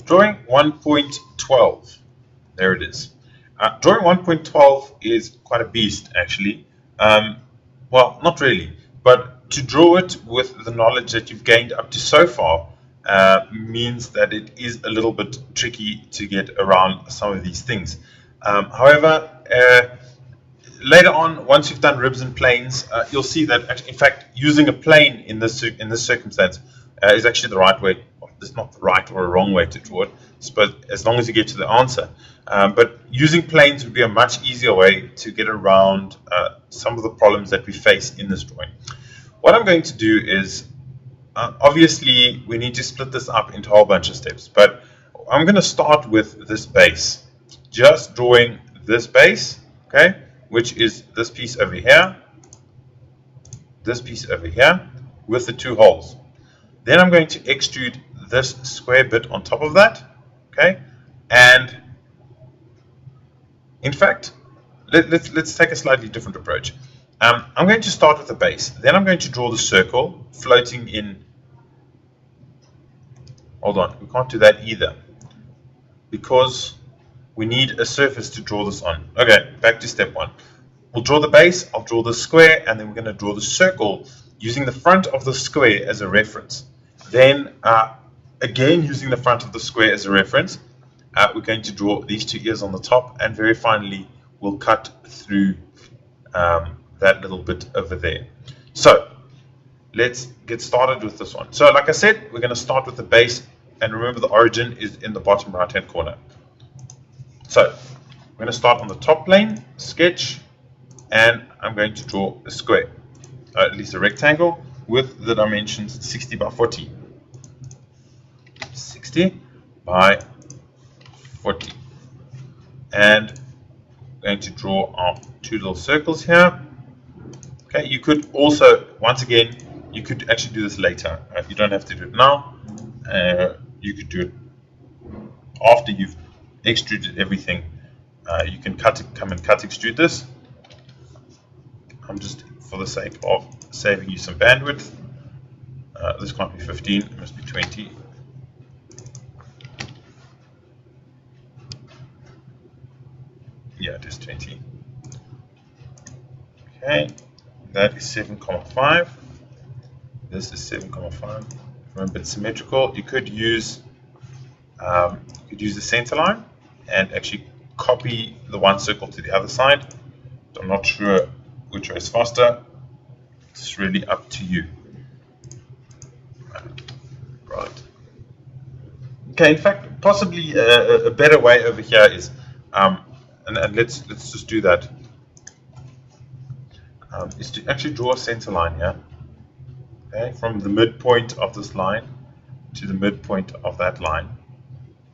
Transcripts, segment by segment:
Drawing 1.12. There it is. Drawing 1.12 is quite a beast, actually. Well, not really, but to draw it with the knowledge that you've gained up to so far means that it is a little bit tricky to get around some of these things. However, later on, once you've done ribs and planes, you'll see that, actually, in fact, using a plane in this circumstance is actually the right way. It's not the right or a wrong way to draw it, but as long as you get to the answer. But using planes would be a much easier way to get around some of the problems that we face in this drawing. What I'm going to do is, obviously, we need to split this up into a whole bunch of steps, but I'm going to start with this base. Just drawing this base, okay, which is this piece over here, this piece over here, with the two holes. Then I'm going to extrude this square bit on top of that, okay, and in fact, let's take a slightly different approach. I'm going to start with the base, then I'm going to draw the circle floating in. Hold on, we can't do that either because we need a surface to draw this on. Okay, back to step one. We'll draw the base, I'll draw the square, and then we're going to draw the circle using the front of the square as a reference. Then, again, using the front of the square as a reference, we're going to draw these two ears on the top, and very finally, we'll cut through that little bit over there. So, let's get started with this one. So, like I said, we're going to start with the base, and remember the origin is in the bottom right-hand corner. So, we're going to start on the top plane, sketch, and I'm going to draw a square, at least a rectangle, with the dimensions 60 by 40. 60 by 40. And I'm going to draw our two little circles here. Okay, you could also, once again, you could actually do this later. You don't have to do it now. You could do it after you've extruded everything. You can come and cut extrude this. I'm just, for the sake of saving you some bandwidth, this can't be 15, it must be 20. Yeah, it is 20. Okay, that is 7,5. This is 7,5. Remember, it's symmetrical. You could use the center line and actually copy the one circle to the other side. I'm not sure which way is faster. It's really up to you. Right. Okay. In fact, possibly a better way over here is, and let's just do that. Is to actually draw a center line here. Okay, from the midpoint of this line to the midpoint of that line.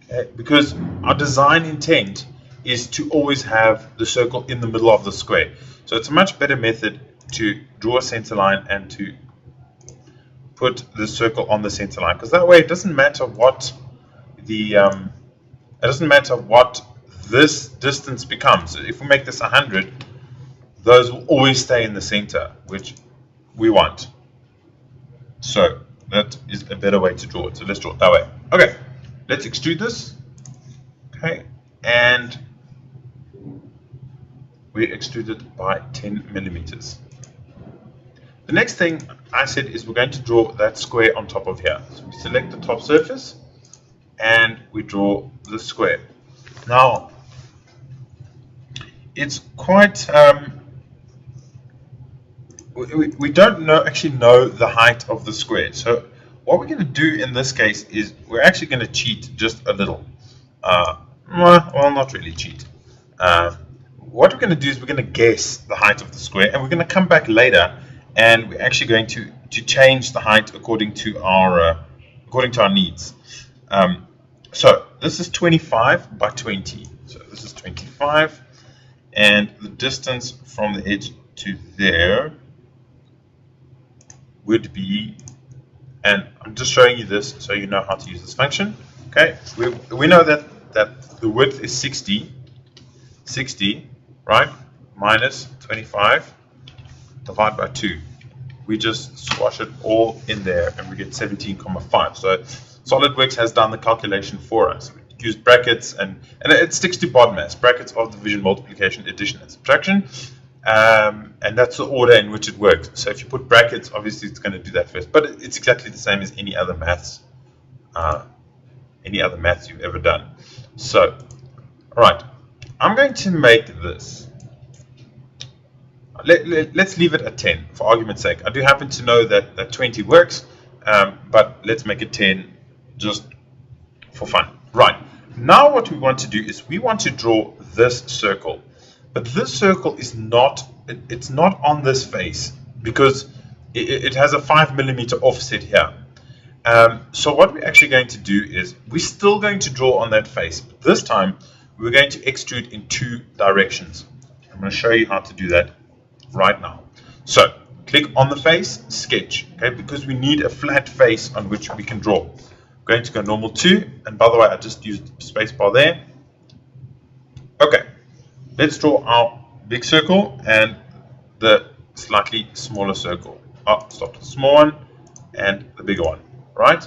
Okay, because our design intent is to always have the circle in the middle of the square. So it's a much better method to draw a center line and to put the circle on the center line, because that way it doesn't matter what this distance becomes. If we make this 100, those will always stay in the center, which we want. So that is a better way to draw it. So let's draw it that way. Okay, let's extrude this. Okay, and we extrude it by 10 millimeters. The next thing I said is we're going to draw that square on top of here. So we select the top surface and we draw the square. Now, it's quite, we don't actually know the height of the square. So what we're going to do in this case is we're actually going to cheat just a little. Well, not really cheat. What we're going to do is we're going to guess the height of the square, and we're going to come back later and we're actually going to change the height according to our needs. So this is 25 by 20. So this is 25, and the distance from the edge to there would be, and I'm just showing you this so you know how to use this function. Okay, we know that the width is 60, right, minus 25 divided by 2. We just squash it all in there and we get 17,5. So SolidWorks has done the calculation for us. We use brackets and it sticks to BODMAS, brackets of division, multiplication, addition, and subtraction. And that's the order in which it works. So if you put brackets, obviously it's going to do that first, but it's exactly the same as any other maths you've ever done. So, all right, I'm going to make this. Let's leave it at 10 for argument's sake. I do happen to know that 20 works, but let's make it 10 just for fun. Right, now what we want to do is we want to draw this circle. But this circle is not, it's not on this face because it has a 5mm offset here. So what we're actually going to do is we're still going to draw on that face, but this time we're going to extrude in 2 directions. I'm going to show you how to do that right now. So click on the face, sketch, okay, because we need a flat face on which we can draw. I'm going to go normal 2, and by the way, I just used spacebar there. Okay, let's draw our big circle and the slightly smaller circle. Oh, stop the small one and the bigger one, right?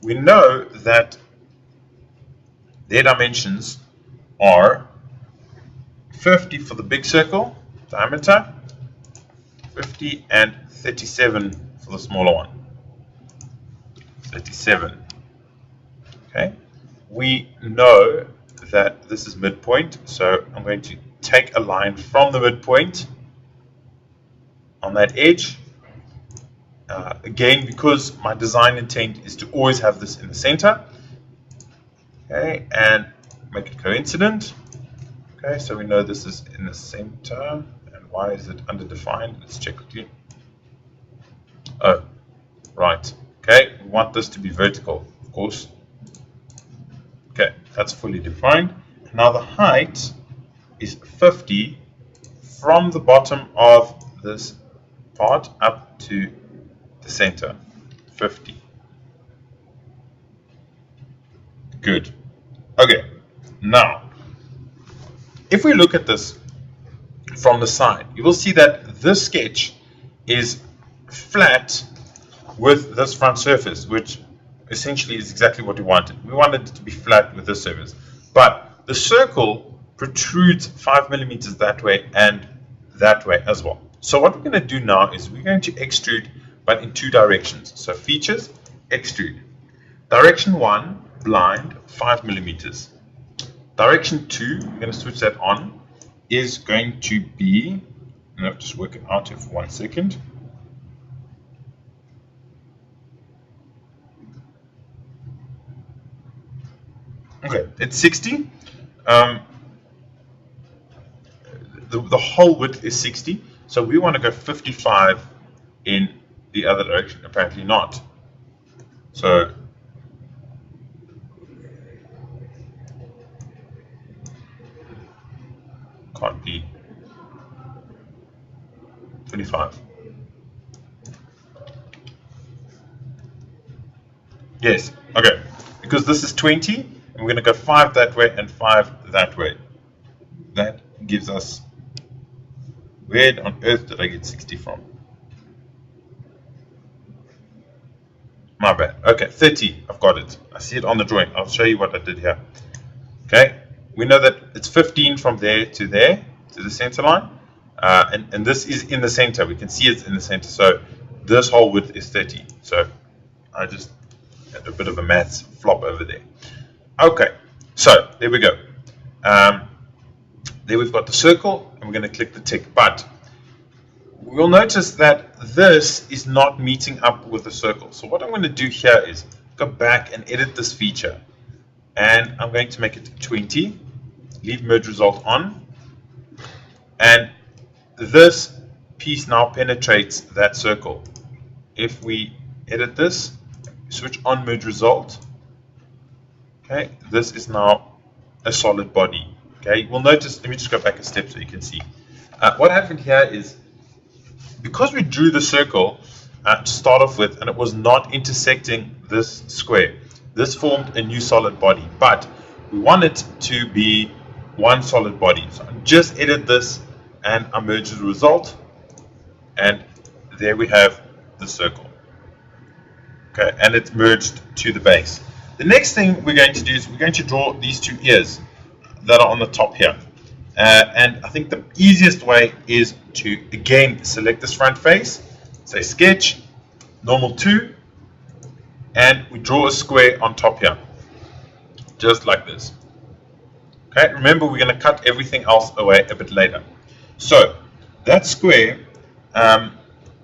We know that their dimensions are 50 for the big circle diameter, 50, and 37 for the smaller one. 37. Okay. We know that this is midpoint, so I'm going to take a line from the midpoint on that edge. Again, because my design intent is to always have this in the center. Okay, and make it coincident. Okay, so we know this is in the center. And why is it underdefined? Let's check quickly. Oh, right. Okay, we want this to be vertical, of course. Okay, that's fully defined. Now the height is 50 from the bottom of this part up to the center. 50. Good. Okay, now if we look at this from the side, you will see that this sketch is flat with this front surface, which essentially is exactly what we wanted. We wanted it to be flat with this surface, but the circle protrudes 5mm that way and that way as well. So what we're going to do now is we're going to extrude, but in 2 directions. So features, extrude. Direction 1, blind, 5mm. Direction 2, we're going to switch that on, is going to be, no, just work it out here for 1 second. Okay, it's 60. The whole width is 60, so we want to go 55 in the other direction. Apparently not. So can't be 25. Yes, okay, because this is 20, and we're going to go 5 that way and 5 that way. That gives us, where on earth did I get 60 from? My bad. Okay, 30, I've got it. I see it on the drawing. I'll show you what I did here. Okay, we know that it's 15 from there, to the center line. And this is in the center. We can see it's in the center. So this whole width is 30. So I just had a bit of a maths flop over there. Okay, so there we go. There we've got the circle, and we're going to click the tick. But we'll notice that this is not meeting up with the circle. So what I'm going to do here is go back and edit this feature. And I'm going to make it 20. Leave merge result on. And this piece now penetrates that circle. If we edit this, switch on merge result. Okay, this is now a solid body. Okay, we'll notice, let me just go back a step so you can see. What happened here is, because we drew the circle to start off with, and it was not intersecting this square, this formed a new solid body, but we want it to be one solid body. So I just edit this and I merge the result, and there we have the circle. Okay, and it's merged to the base. The next thing we're going to do is we're going to draw these two ears that are on the top here. And I think the easiest way is to, again, select this front face, say sketch, normal 2, and we draw a square on top here, just like this. Okay, remember we're going to cut everything else away a bit later. So that square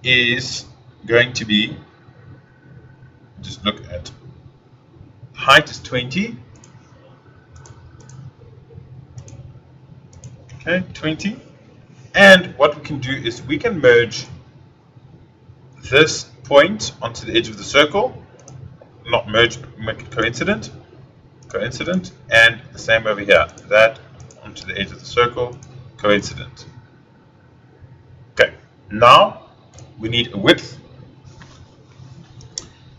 is going to be, just look at, height is 20. Okay, 20. And what we can do is we can merge this point onto the edge of the circle. Not merge, but make it coincident. And the same over here. That onto the edge of the circle, coincident. Okay, now we need a width.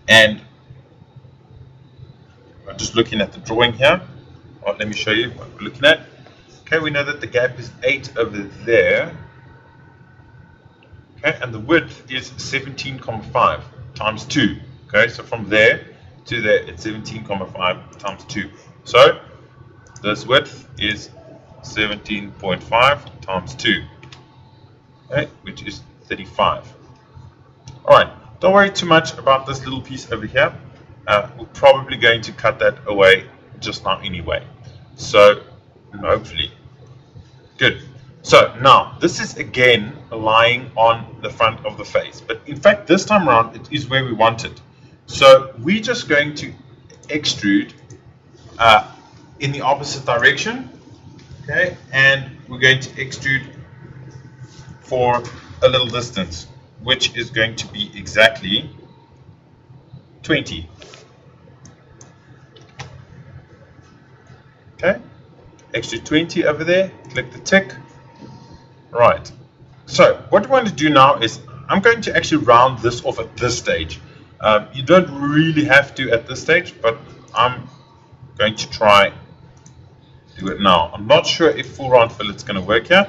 And I'm just looking at the drawing here. Well, let me show you what we're looking at. Okay, we know that the gap is 8 over there. Okay, and the width is 17,5 times 2. Okay, so from there to there, it's 17,5 times 2. So this width is 17.5 times 2, okay, which is 35. Alright, don't worry too much about this little piece over here. We're probably going to cut that away just now anyway. So hopefully. Good. So now this is again lying on the front of the face, but in fact this time around it is where we want it. So we're just going to extrude in the opposite direction, okay, and we're going to extrude for a little distance, which is going to be exactly 20. Okay, extrude 20 over there, click the tick. Right, so what we want to do now is I'm going to actually round this off at this stage. You don't really have to at this stage, but I'm going to try do it now. I'm not sure if full round fillet is going to work here.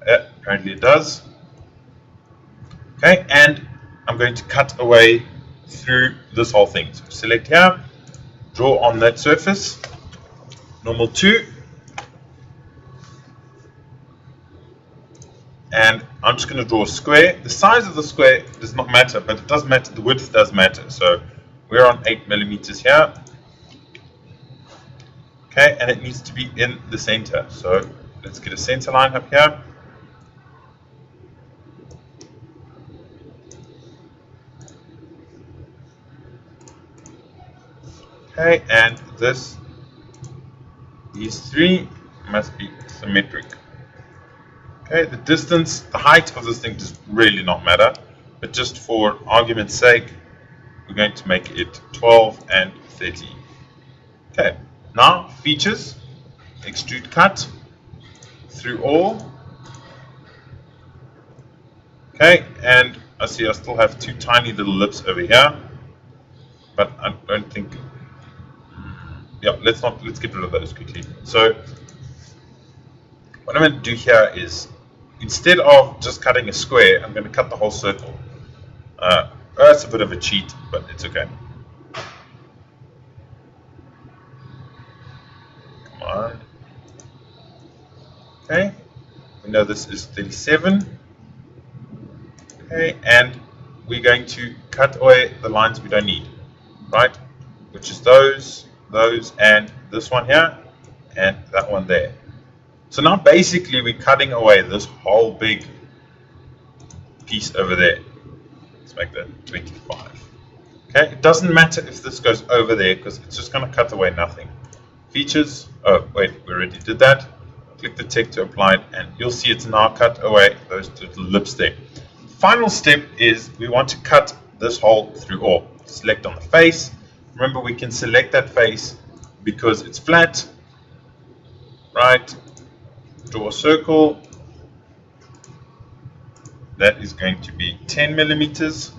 Apparently it does. Okay, and I'm going to cut away through this whole thing. So select here, draw on that surface, normal 2, and I'm just going to draw a square. The size of the square does not matter, but it does matter, the width does matter. So we're on 8 millimeters here. Okay, and it needs to be in the center. So let's get a center line up here. Okay, and these three must be symmetric. Okay, the distance, the height of this thing does really not matter, but just for argument's sake, we're going to make it 12 and 30. Okay, now features, extrude cut through all. Okay, and I see I still have two tiny little lips over here, but I don't think. Yeah, let's get rid of those quickly. So what I'm going to do here is, instead of just cutting a square, I'm going to cut the whole circle. That's a bit of a cheat, but it's okay. Come on. Okay, we know this is 37. Okay, and we're going to cut away the lines we don't need, right? Which is those, and this one here, and that one there. So now basically we're cutting away this whole big piece over there. Let's make that 25. Okay, it doesn't matter if this goes over there because it's just going to cut away nothing. Features, oh wait, we already did that. Click the tick to apply it, and you'll see it's now cut away those little lips there. Final step is we want to cut this hole through all. Select on the face. Remember, we can select that face because it's flat, right? Draw a circle. That is going to be 10 millimeters.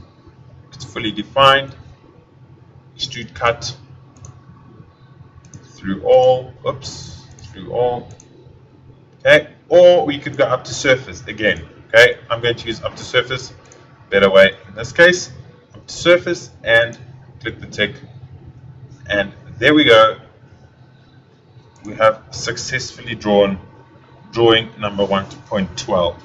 It's fully defined. Extrude cut through all. Oops, through all. Okay, or we could go up to surface again. Okay, I'm going to use up to surface. Better way in this case. Up to surface and click the tick. And there we go. We have successfully drawn drawing number 1.12.